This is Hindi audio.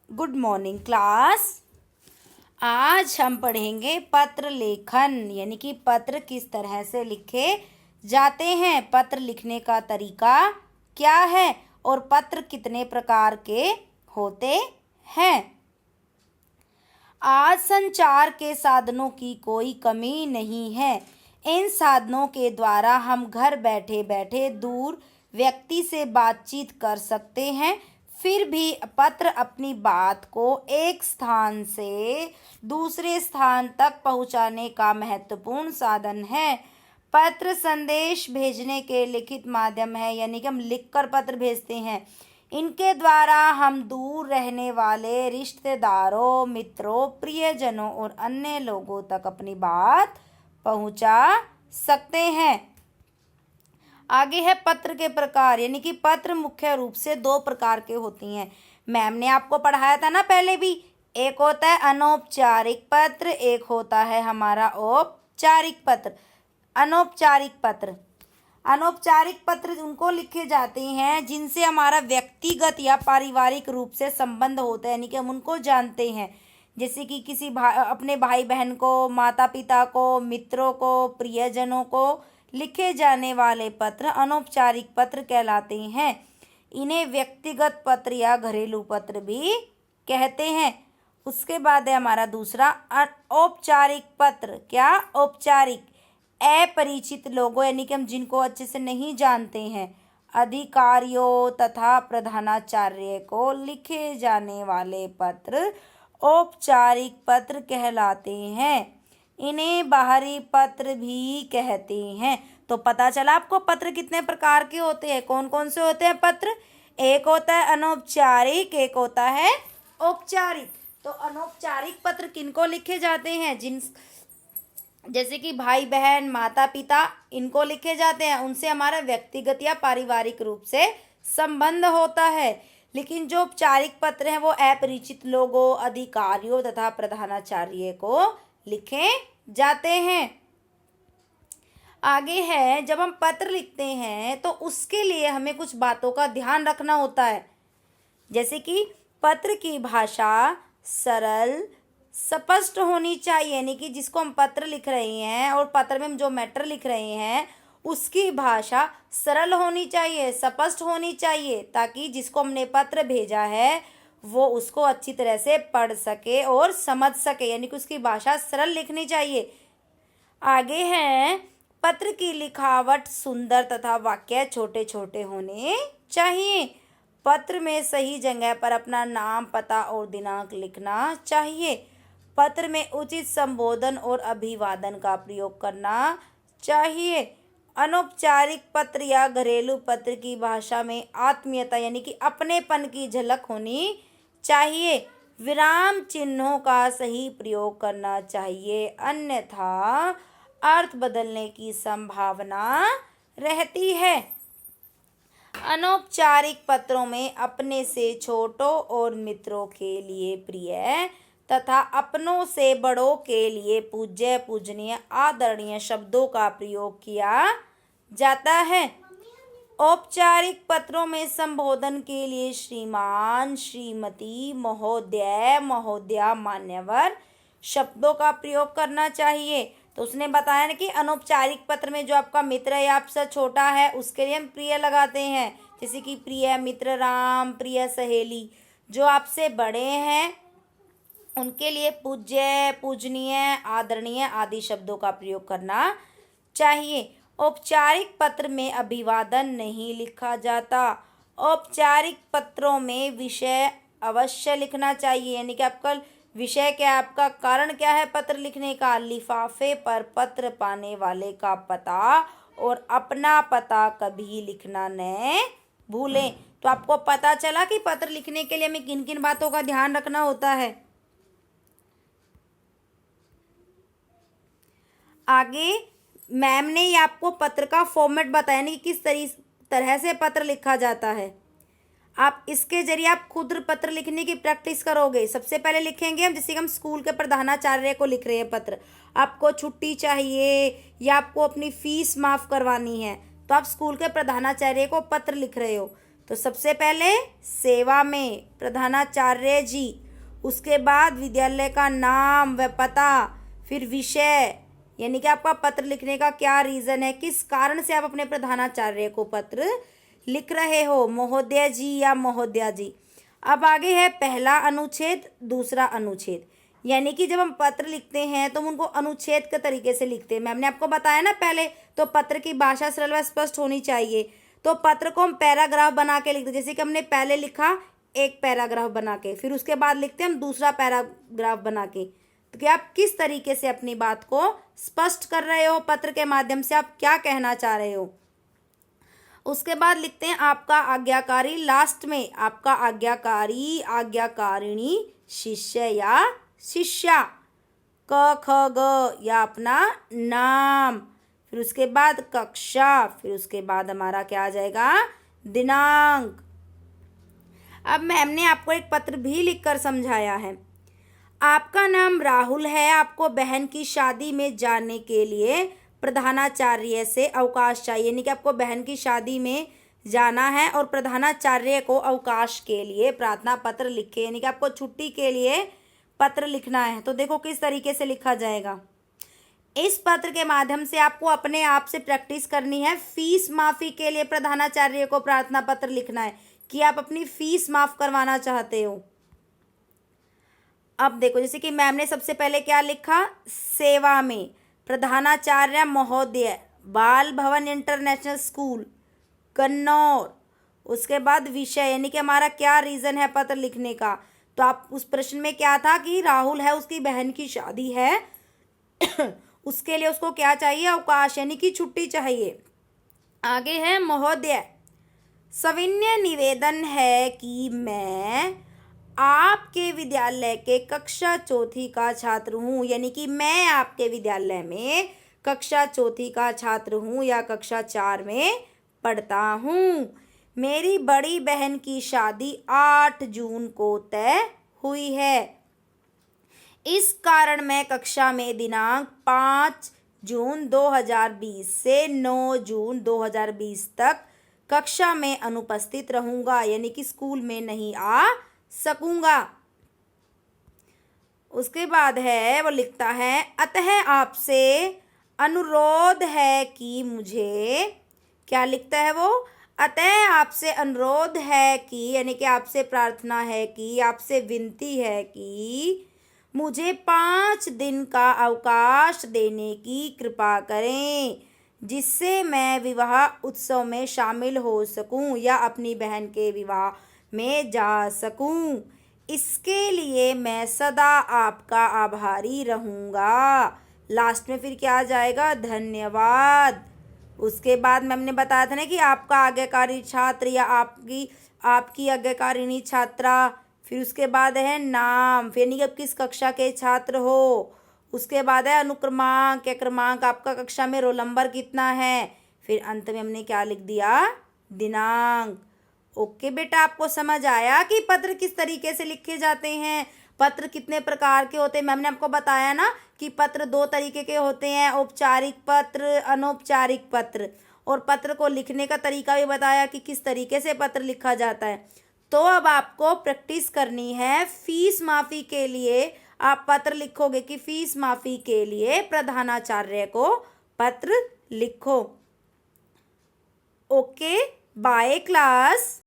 Good morning class. आज हम पढ़ेंगे पत्र लेखन, यानी कि पत्र किस तरह से लिखे जाते हैं, पत्र लिखने का तरीका क्या है और पत्र कितने प्रकार के होते हैं। आज संचार के साधनों की कोई कमी नहीं है। इन साधनों के द्वारा हम घर बैठे बैठे दूर व्यक्ति से बातचीत कर सकते हैं। फिर भी पत्र अपनी बात को एक स्थान से दूसरे स्थान तक पहुंचाने का महत्वपूर्ण साधन है। पत्र संदेश भेजने के लिखित माध्यम है, यानी कि हम लिखकर पत्र भेजते हैं। इनके द्वारा हम दूर रहने वाले रिश्तेदारों, मित्रों, प्रियजनों और अन्य लोगों तक अपनी बात पहुंचा सकते हैं। आगे है पत्र के प्रकार, यानी कि पत्र मुख्य रूप से दो प्रकार के होती हैं। मैम ने आपको पढ़ाया था ना पहले भी। एक होता है अनौपचारिक पत्र, एक होता है हमारा औपचारिक पत्र। अनौपचारिक पत्र उनको लिखे जाते हैं जिनसे हमारा व्यक्तिगत या पारिवारिक रूप से संबंध होता है, यानी कि हम उनको जानते हैं। जैसे कि किसी अपने भाई बहन को, माता पिता को, मित्रों को, प्रियजनों को लिखे जाने वाले पत्र अनौपचारिक पत्र कहलाते हैं। इन्हें व्यक्तिगत पत्र या घरेलू पत्र भी कहते हैं। उसके बाद है हमारा दूसरा औपचारिक पत्र। क्या? औपचारिक, अपरिचित लोगों, यानी कि हम जिनको अच्छे से नहीं जानते हैं, अधिकारियों तथा प्रधानाचार्य को लिखे जाने वाले पत्र औपचारिक पत्र कहलाते हैं। इन्हें बाहरी पत्र भी कहते हैं। तो पता चला आपको पत्र कितने प्रकार के होते हैं, कौन कौन से होते हैं पत्र। एक होता है अनौपचारिक, एक होता है औपचारिक। तो अनौपचारिक पत्र किनको लिखे जाते हैं? जैसे कि भाई बहन, माता पिता, इनको लिखे जाते हैं। उनसे हमारा व्यक्तिगत या पारिवारिक रूप से संबंध होता है। लेकिन जो औपचारिक पत्र हैं वो अपरिचित लोगों, अधिकारियों तथा प्रधानाचार्य को लिखे जाते हैं। आगे है, जब हम पत्र लिखते हैं तो उसके लिए हमें कुछ बातों का ध्यान रखना होता है। जैसे कि पत्र की भाषा सरल, स्पष्ट होनी चाहिए, यानी कि जिसको हम पत्र लिख रहे हैं और पत्र में हम जो मैटर लिख रहे हैं उसकी भाषा सरल होनी चाहिए, स्पष्ट होनी चाहिए, ताकि जिसको हमने पत्र भेजा है वो उसको अच्छी तरह से पढ़ सके और समझ सके, यानी कि उसकी भाषा सरल लिखनी चाहिए। आगे है, पत्र की लिखावट सुंदर तथा वाक्य छोटे छोटे होने चाहिए। पत्र में सही जगह पर अपना नाम, पता और दिनांक लिखना चाहिए। पत्र में उचित संबोधन और अभिवादन का प्रयोग करना चाहिए। अनौपचारिक पत्र या घरेलू पत्र की भाषा में आत्मीयता, यानी कि अपनेपन की झलक होनी चाहिए। विराम चिन्हों का सही प्रयोग करना चाहिए, अन्यथा अर्थ बदलने की संभावना रहती है। अनौपचारिक पत्रों में अपने से छोटों और मित्रों के लिए प्रिय तथा अपनों से बड़ों के लिए पूज्य, पूजनीय, आदरणीय शब्दों का प्रयोग किया जाता है। औपचारिक पत्रों में संबोधन के लिए श्रीमान, श्रीमती, महोदय, महोदया, मान्यवर शब्दों का प्रयोग करना चाहिए। तो उसने बताया ना कि अनौपचारिक पत्र में जो आपका मित्र है या आपसे छोटा है उसके लिए हम प्रिय लगाते हैं, जैसे कि प्रिय मित्र राम, प्रिय सहेली। जो आपसे बड़े हैं उनके लिए पूज्य, पूजनीय, आदरणीय आदि शब्दों का प्रयोग करना चाहिए। औपचारिक पत्र में अभिवादन नहीं लिखा जाता। औपचारिक पत्रों में विषय अवश्य लिखना चाहिए, यानी कि आपका विषय क्या है, आपका कारण क्या है पत्र लिखने का। लिफाफे पर पत्र पाने वाले का पता और अपना पता कभी लिखना न भूलें। तो आपको पता चला कि पत्र लिखने के लिए हमें किन किन बातों का ध्यान रखना होता है। आगे मैम ने ये आपको पत्र का फॉर्मेट बताया नहीं कि किस तरह से पत्र लिखा जाता है। आप इसके जरिए आप खुद पत्र लिखने की प्रैक्टिस करोगे। सबसे पहले लिखेंगे हम, जैसे कि हम स्कूल के प्रधानाचार्य को लिख रहे हैं पत्र, आपको छुट्टी चाहिए या आपको अपनी फीस माफ़ करवानी है, तो आप स्कूल के प्रधानाचार्य को पत्र लिख रहे हो। तो सबसे पहले सेवा में प्रधानाचार्य जी, उसके बाद विद्यालय का नाम व पता, फिर विषय यानी कि आपका पत्र लिखने का क्या रीज़न है, किस कारण से आप अपने प्रधानाचार्य को पत्र लिख रहे हो, महोदय जी या महोदया जी। अब आगे है पहला अनुच्छेद, दूसरा अनुच्छेद। यानी कि जब हम पत्र लिखते हैं तो हम उनको अनुच्छेद के तरीके से लिखते हैं। मैम ने आपको बताया ना पहले, तो पत्र की भाषा सरल व स्पष्ट होनी चाहिए। तो पत्र को हम पैराग्राफ बना के लिखते हैं, जैसे कि हमने पहले लिखा एक पैराग्राफ बना के, फिर उसके बाद लिखते हैं हम दूसरा पैराग्राफ बना के। तो क्या आप किस तरीके से अपनी बात को स्पष्ट कर रहे हो, पत्र के माध्यम से आप क्या कहना चाह रहे हो। उसके बाद लिखते हैं आपका आज्ञाकारी, लास्ट में आपका आज्ञाकारी, आज्ञाकारिणी, शिष्य या शिष्या, क ख ग या अपना नाम, फिर उसके बाद कक्षा, फिर उसके बाद हमारा क्या आ जाएगा, दिनांक। अब मैम ने आपको एक पत्र भी लिखकर समझाया है। आपका नाम राहुल है, आपको बहन की शादी में जाने के लिए प्रधानाचार्य से अवकाश चाहिए, यानी कि आपको बहन की शादी में जाना है और प्रधानाचार्य को अवकाश के लिए प्रार्थना पत्र लिखे, यानी कि आपको छुट्टी के लिए पत्र लिखना है। तो देखो किस तरीके से लिखा जाएगा। इस पत्र के माध्यम से आपको अपने आप से प्रैक्टिस करनी है। फीस माफ़ी के लिए प्रधानाचार्य को प्रार्थना पत्र लिखना है कि आप अपनी फीस माफ़ करवाना चाहते हो। अब देखो, जैसे कि मैम ने सबसे पहले क्या लिखा, सेवा में प्रधानाचार्य महोदय, बाल भवन इंटरनेशनल स्कूल, कन्नौर। उसके बाद विषय, यानी कि हमारा क्या रीज़न है पत्र लिखने का। तो आप उस प्रश्न में क्या था कि राहुल है, उसकी बहन की शादी है उसके लिए उसको क्या चाहिए, अवकाश यानी कि छुट्टी चाहिए। आगे है महोदय, सविनय निवेदन है कि मैं आपके विद्यालय के कक्षा चौथी का छात्र हूँ, यानी कि मैं आपके विद्यालय में कक्षा चौथी का छात्र हूँ या कक्षा 4 में पढ़ता हूँ। मेरी बड़ी बहन की शादी 8 जून को तय हुई है, इस कारण मैं कक्षा में दिनांक 5 जून 2020 से 9 जून 2020 तक कक्षा में अनुपस्थित रहूँगा, यानी कि स्कूल में नहीं आ सकूँगा। उसके बाद है वो लिखता है, अतः आपसे अनुरोध है कि मुझे, क्या लिखता है वो, अतः आपसे अनुरोध है कि, यानी कि आपसे प्रार्थना है कि, आपसे विनती है कि मुझे 5 दिन का अवकाश देने की कृपा करें, जिससे मैं विवाह उत्सव में शामिल हो सकूं या अपनी बहन के विवाह में जा सकूं। इसके लिए मैं सदा आपका आभारी रहूँगा। लास्ट में फिर क्या आ जाएगा, धन्यवाद। उसके बाद मैम ने बताया था ना कि आपका आज्ञाकारी छात्र या आपकी आज्ञाकारिणी छात्रा, फिर उसके बाद है नाम, फिर नहीं, अब किस कक्षा के छात्र हो। उसके बाद है अनुक्रमांक या क्रमांक, आपका कक्षा में रोल नंबर कितना है। फिर अंत में हमने क्या लिख दिया, दिनांक। ओके बेटा, आपको समझ आया कि पत्र किस तरीके से लिखे जाते हैं, पत्र कितने प्रकार के होते हैं। मैम ने आपको बताया ना कि पत्र 2 तरीके के होते हैं, औपचारिक पत्र, अनौपचारिक पत्र। और पत्र को लिखने का तरीका भी बताया कि किस तरीके से पत्र लिखा जाता है। तो अब आपको प्रैक्टिस करनी है, फीस माफ़ी के लिए आप पत्र लिखोगे कि फीस माफ़ी के लिए प्रधानाचार्य को पत्र लिखो। Okay, bye class.